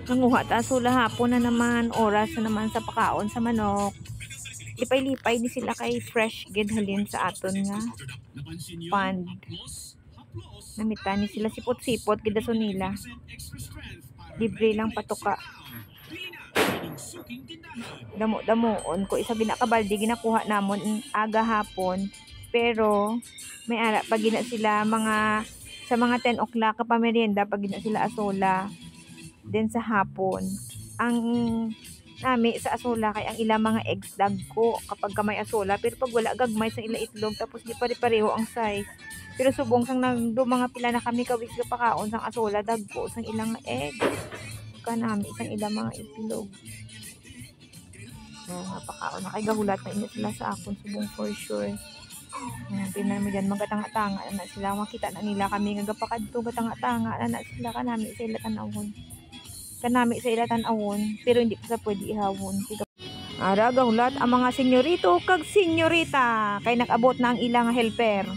Nanguha ta sula hapon na naman, oras na naman sa pakaon sa manok. Lipay-lipay ni sila kay fresh gid halin sa aton nga pond. Namita ni sila sipot-sipot gidason nila. Libre lang patuka. Damo-damoon ko isa ginakabaldi ginakuha namon aga hapon. Pero may ara pag gina sila mga sa mga 10 o'clock pa merienda pag gina sila asola. Then sa hapon ang nami sa asola kay ang ilang mga eggs dagko kapag kamay asola, pero pag wala gagmay sa ila itlog tapos di pare-pareho ang size. Pero subong sang nagdo mga pila na kami kawis ka pakaon sang asola dagko sang ilang egg kanami sang ilang mga itlog. Napakaon na kay gahulat na inyo sila sa akon subong for sure. Tinan mo dyan magatanga-tanga na sila, makita na nila kami nga gapakadto gatanga-tanga na sila kanami sa ila tanawon. Kanami sa ila tanawon pero hindi pa sa pwede ihawon. Ara gahulat ang mga senyorito kag senyorita kay nakabot na ang ilang helper.